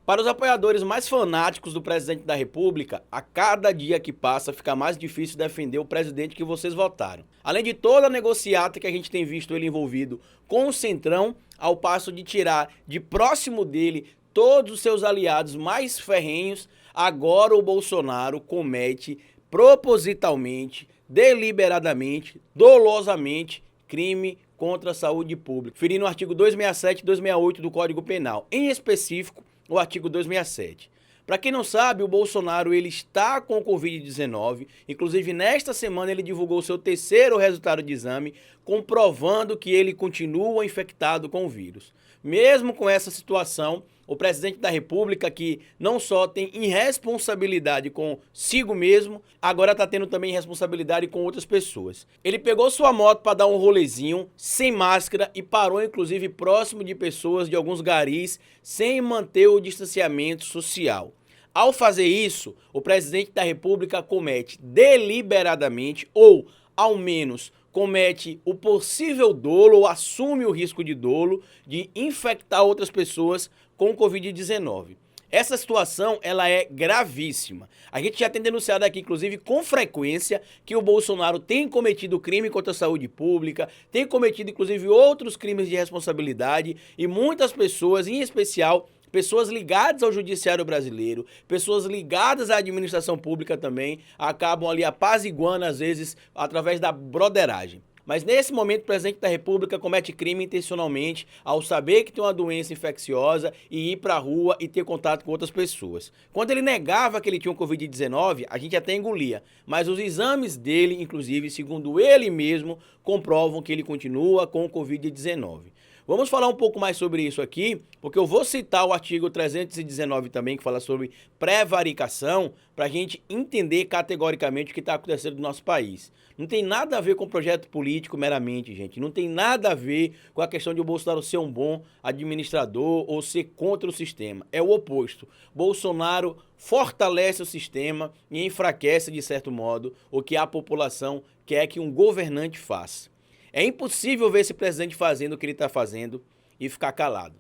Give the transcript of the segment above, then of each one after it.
Para os apoiadores mais fanáticos do presidente da República, a cada dia que passa fica mais difícil defender o presidente que vocês votaram. Além de toda a negociata que a gente tem visto ele envolvido com o Centrão, ao passo de tirar de próximo dele todos os seus aliados mais ferrenhos, agora o Bolsonaro comete propositalmente, deliberadamente, dolosamente crime contra a saúde pública, ferindo o artigo 267 e 268 do Código Penal, em específico o artigo 267. Para quem não sabe, o Bolsonaro ele está com o Covid-19, inclusive nesta semana ele divulgou seu terceiro resultado de exame, comprovando que ele continua infectado com o vírus. Mesmo com essa situação, o presidente da República, que não só tem irresponsabilidade consigo mesmo, agora está tendo também responsabilidade com outras pessoas. Ele pegou sua moto para dar um rolezinho, sem máscara, e parou inclusive próximo de pessoas de alguns garis, sem manter o distanciamento social. Ao fazer isso, o presidente da República comete deliberadamente, ou ao menos comete o possível dolo ou assume o risco de dolo de infectar outras pessoas com o Covid-19. Essa situação ela é gravíssima. A gente já tem denunciado aqui, inclusive, com frequência, que o Bolsonaro tem cometido crime contra a saúde pública, tem cometido, inclusive, outros crimes de responsabilidade e muitas pessoas, em especial pessoas ligadas ao judiciário brasileiro, pessoas ligadas à administração pública também, acabam ali apaziguando, às vezes, através da broderagem. Mas nesse momento o presidente da República comete crime intencionalmente ao saber que tem uma doença infecciosa e ir para a rua e ter contato com outras pessoas. Quando ele negava que ele tinha um Covid-19, a gente até engolia, mas os exames dele, inclusive, segundo ele mesmo, comprovam que ele continua com o Covid-19. Vamos falar um pouco mais sobre isso aqui, porque eu vou citar o artigo 319 também, que fala sobre prevaricação, para a gente entender categoricamente o que está acontecendo no nosso país. Não tem nada a ver com projeto político meramente, gente. Não tem nada a ver com a questão de o Bolsonaro ser um bom administrador ou ser contra o sistema. É o oposto. Bolsonaro fortalece o sistema e enfraquece, de certo modo, o que a população quer que um governante faça. É impossível ver esse presidente fazendo o que ele está fazendo e ficar calado.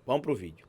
Vamos pro vídeo.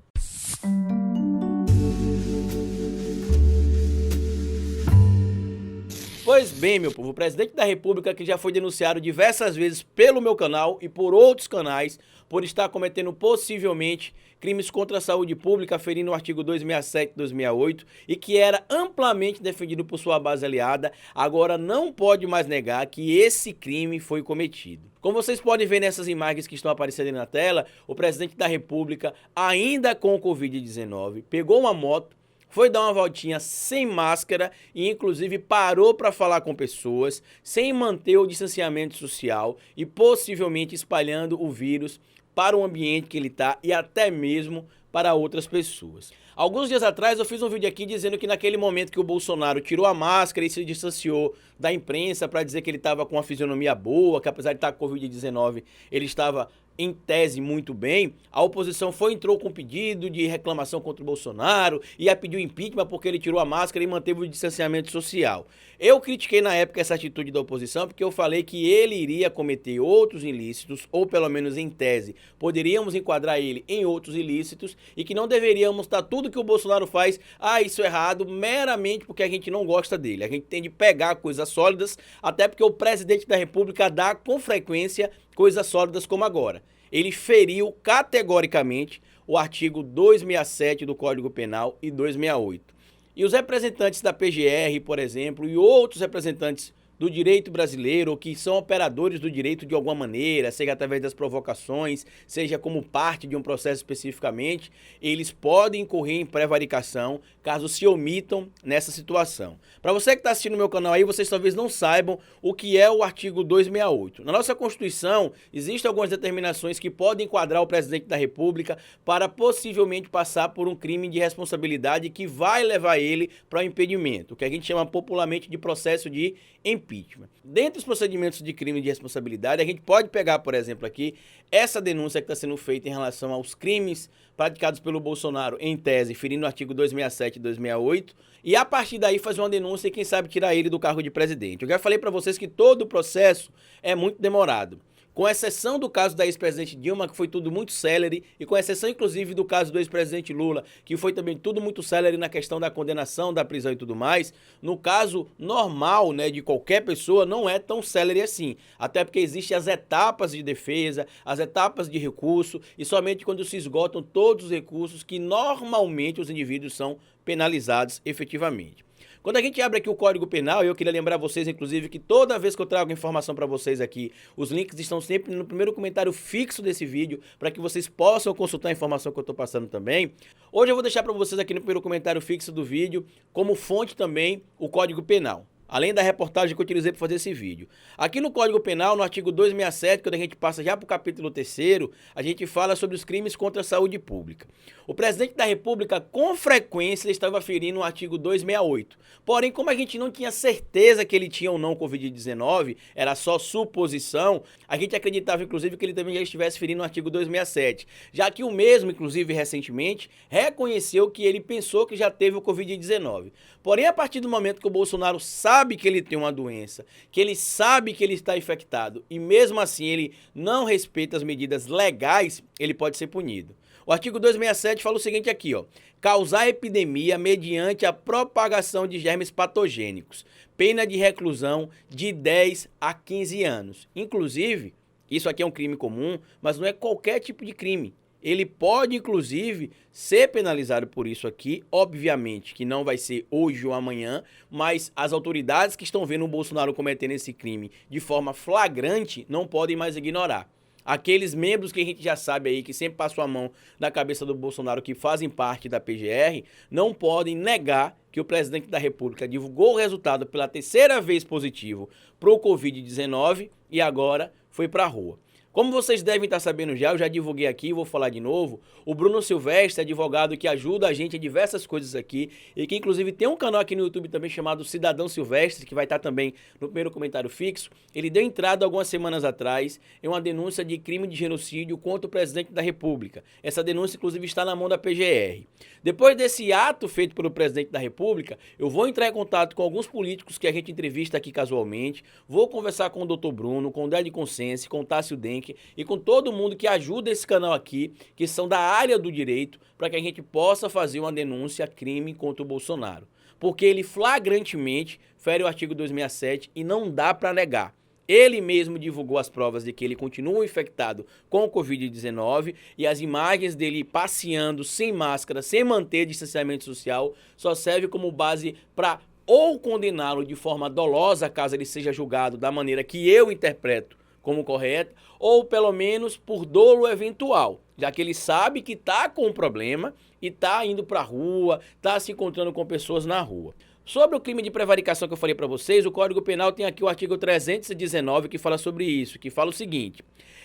Pois bem, meu povo, o presidente da República, que já foi denunciado diversas vezes pelo meu canal e por outros canais, por estar cometendo possivelmente crimes contra a saúde pública, ferindo o artigo 267 e 268, e que era amplamente defendido por sua base aliada, agora não pode mais negar que esse crime foi cometido. Como vocês podem ver nessas imagens que estão aparecendo aí na tela, o presidente da República, ainda com o Covid-19, pegou uma moto, foi dar uma voltinha sem máscara e inclusive parou para falar com pessoas, sem manter o distanciamento social e possivelmente espalhando o vírus para o ambiente que ele está e até mesmo para outras pessoas. Alguns dias atrás eu fiz um vídeo aqui dizendo que naquele momento que o Bolsonaro tirou a máscara e se distanciou da imprensa para dizer que ele estava com uma fisionomia boa, que apesar de estar com Covid-19 ele estava em tese muito bem, a oposição entrou com pedido de reclamação contra o Bolsonaro, ia pedir o impeachment porque ele tirou a máscara e manteve o distanciamento social. Eu critiquei na época essa atitude da oposição porque eu falei que ele iria cometer outros ilícitos, ou pelo menos em tese, poderíamos enquadrar ele em outros ilícitos e que não deveríamos estar tudo que o Bolsonaro faz, isso é errado, meramente porque a gente não gosta dele. A gente tem de pegar coisas sólidas, até porque o presidente da República dá com frequência coisas sólidas como agora. Ele feriu categoricamente o artigo 267 do Código Penal e 268. E os representantes da PGR, por exemplo, e outros representantes do direito brasileiro, que são operadores do direito de alguma maneira, seja através das provocações, seja como parte de um processo especificamente, eles podem incorrer em prevaricação caso se omitam nessa situação. Para você que está assistindo o meu canal aí, vocês talvez não saibam o que é o artigo 268. Na nossa Constituição, existem algumas determinações que podem enquadrar o presidente da República para possivelmente passar por um crime de responsabilidade que vai levar ele para o impedimento, o que a gente chama popularmente de processo de impeachment. Dentre os procedimentos de crime de responsabilidade, a gente pode pegar, por exemplo, aqui, essa denúncia que está sendo feita em relação aos crimes praticados pelo Bolsonaro, em tese, ferindo o artigo 267 e 268, e a partir daí fazer uma denúncia e, quem sabe, tirar ele do cargo de presidente. Eu já falei para vocês que todo o processo é muito demorado. com exceção do caso da ex-presidente Dilma, que foi tudo muito célere, e com exceção, inclusive, do caso do ex-presidente Lula, que foi também tudo muito célere na questão da condenação, da prisão e tudo mais, no caso normal, né, de qualquer pessoa, não é tão célere assim. Até porque existem as etapas de defesa, as etapas de recurso, e somente quando se esgotam todos os recursos que normalmente os indivíduos são penalizados efetivamente. Quando a gente abre aqui o Código Penal, eu queria lembrar vocês, inclusive, que toda vez que eu trago informação para vocês aqui, os links estão sempre no primeiro comentário fixo desse vídeo, para que vocês possam consultar a informação que eu estou passando também. Hoje eu vou deixar para vocês aqui no primeiro comentário fixo do vídeo, como fonte também, o Código Penal. Além da reportagem que eu utilizei para fazer esse vídeo. Aqui no Código Penal, no artigo 267, quando a gente passa já para o capítulo 3º, a gente fala sobre os crimes contra a saúde pública. O presidente da República, com frequência, estava ferindo o artigo 268. Porém, como a gente não tinha certeza que ele tinha ou não Covid-19, era só suposição, a gente acreditava, inclusive, que ele também já estivesse ferindo o artigo 267. Já que o mesmo, inclusive, recentemente, reconheceu que ele pensou que já teve o Covid-19. Porém, a partir do momento que o Bolsonaro sabe que ele tem uma doença, que ele sabe que ele está infectado e mesmo assim ele não respeita as medidas legais, ele pode ser punido. O artigo 267 fala o seguinte aqui, ó: causar epidemia mediante a propagação de germes patogênicos, pena de reclusão de 10 a 15 anos. Inclusive, isso aqui é um crime comum, mas não é qualquer tipo de crime. Ele pode, inclusive, ser penalizado por isso aqui, obviamente que não vai ser hoje ou amanhã, mas as autoridades que estão vendo o Bolsonaro cometendo esse crime de forma flagrante não podem mais ignorar. Aqueles membros que a gente já sabe aí, que sempre passam a mão na cabeça do Bolsonaro, que fazem parte da PGR, não podem negar que o presidente da República divulgou o resultado pela terceira vez positivo para o Covid-19 e agora foi para a rua. Como vocês devem estar sabendo já, eu já divulguei aqui e vou falar de novo, o Bruno Silvestre, advogado que ajuda a gente em diversas coisas aqui e que inclusive tem um canal aqui no YouTube também chamado Cidadão Silvestre, que vai estar também no primeiro comentário fixo, ele deu entrada algumas semanas atrás em uma denúncia de crime de genocídio contra o presidente da República. Essa denúncia inclusive está na mão da PGR. Depois desse ato feito pelo presidente da República, eu vou entrar em contato com alguns políticos que a gente entrevista aqui casualmente, vou conversar com o Dr. Bruno, com o Dé de Consciência, com o Tássio Denk, e com todo mundo que ajuda esse canal aqui, que são da área do direito, para que a gente possa fazer uma denúncia crime contra o Bolsonaro. Porque ele flagrantemente fere o artigo 267 e não dá para negar. Ele mesmo divulgou as provas de que ele continua infectado com o Covid-19 e as imagens dele passeando sem máscara, sem manter distanciamento social, só serve como base para ou condená-lo de forma dolosa, caso ele seja julgado da maneira que eu interpreto como correta, ou pelo menos por dolo eventual, já que ele sabe que está com um problema e está indo para a rua, está se encontrando com pessoas na rua. Sobre o crime de prevaricação que eu falei para vocês, o Código Penal tem aqui o artigo 319 que fala sobre isso, que fala o seguinte: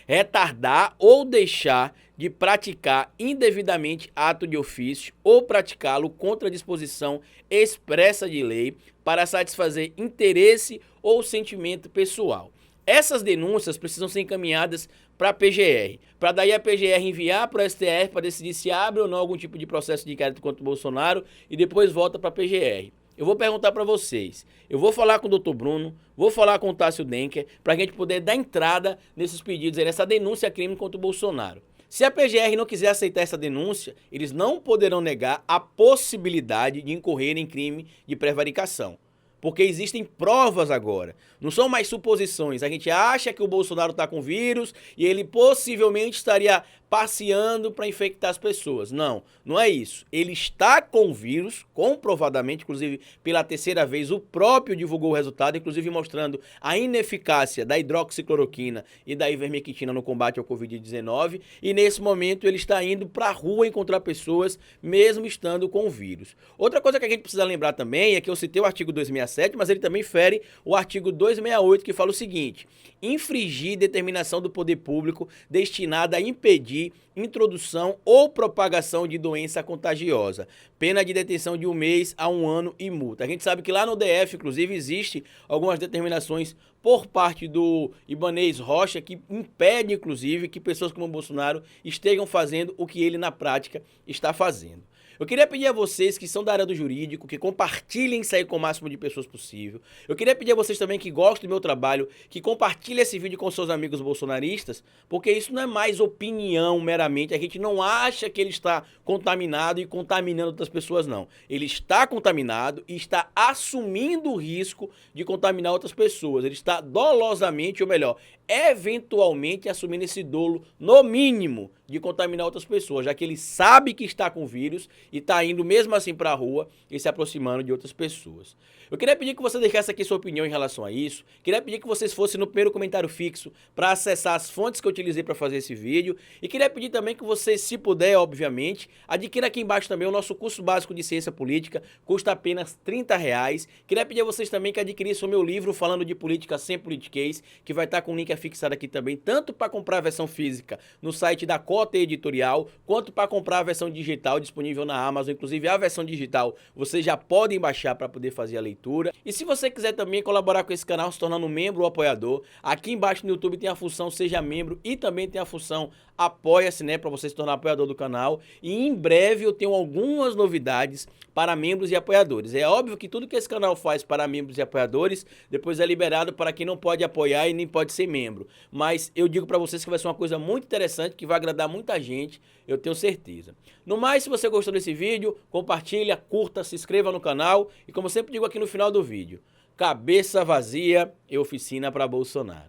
retardar ou deixar de praticar indevidamente ato de ofício ou praticá-lo contra a disposição expressa de lei para satisfazer interesse ou sentimento pessoal. Essas denúncias precisam ser encaminhadas para a PGR, para daí a PGR enviar para o STF para decidir se abre ou não algum tipo de processo de inquérito contra o Bolsonaro e depois volta para a PGR. Eu vou perguntar para vocês, eu vou falar com o Dr. Bruno, vou falar com o Tássio Denker, para a gente poder dar entrada nesses pedidos, nessa denúncia crime contra o Bolsonaro. Se a PGR não quiser aceitar essa denúncia, eles não poderão negar a possibilidade de incorrer em crime de prevaricação. Porque existem provas agora, não são mais suposições. A gente acha que o Bolsonaro está com vírus e ele possivelmente estaria passeando para infectar as pessoas. Não, não é isso. Ele está com vírus, comprovadamente, inclusive pela terceira vez o próprio divulgou o resultado, inclusive mostrando a ineficácia da hidroxicloroquina e da ivermectina no combate ao Covid-19. E nesse momento ele está indo para a rua encontrar pessoas, mesmo estando com o vírus. Outra coisa que a gente precisa lembrar também é que eu citei o artigo 267, mas ele também fere o artigo 268, que fala o seguinte: infringir determinação do poder público destinada a impedir introdução ou propagação de doença contagiosa. Pena de detenção de 1 mês a 1 ano e multa. A gente sabe que lá no DF, inclusive, existe algumas determinações por parte do Ibanez Rocha que impede, inclusive, que pessoas como o Bolsonaro estejam fazendo o que ele, na prática, está fazendo. Eu queria pedir a vocês que são da área do jurídico, que compartilhem isso aí com o máximo de pessoas possível. Eu queria pedir a vocês também que gostam do meu trabalho, que compartilhem esse vídeo com seus amigos bolsonaristas, porque isso não é mais opinião meramente. A gente não acha que ele está contaminado e contaminando outras pessoas, não. Ele está contaminado e está assumindo o risco de contaminar outras pessoas. Ele está dolosamente, ou melhor, eventualmente assumindo esse dolo, no mínimo, de contaminar outras pessoas, já que ele sabe que está com vírus e está indo mesmo assim para a rua e se aproximando de outras pessoas. Eu queria pedir que você deixasse aqui sua opinião em relação a isso. Queria pedir que vocês fossem no primeiro comentário fixo para acessar as fontes que eu utilizei para fazer esse vídeo. E queria pedir também que você, se puder, obviamente, adquira aqui embaixo também o nosso curso básico de ciência política, custa apenas R$30. Queria pedir a vocês também que adquirissem o meu livro falando de política sem politiquês, que vai estar com o link fixado aqui também, tanto para comprar a versão física no site da Cota Editorial, quanto para comprar a versão digital disponível na Amazon. Inclusive a versão digital vocês já podem baixar para poder fazer a leitura. E se você quiser também colaborar com esse canal se tornando membro ou apoiador, aqui embaixo no YouTube tem a função Seja Membro e também tem a função Apoia-se, né, para você se tornar apoiador do canal. E em breve eu tenho algumas novidades para membros e apoiadores. É óbvio que tudo que esse canal faz para membros e apoiadores, depois é liberado para quem não pode apoiar e nem pode ser membro. Mas eu digo para vocês que vai ser uma coisa muito interessante, que vai agradar muita gente, eu tenho certeza. No mais, se você gostou desse vídeo, compartilha, curta, se inscreva no canal. E como eu sempre digo aqui no final do vídeo, cabeça vazia e oficina para Bolsonaro.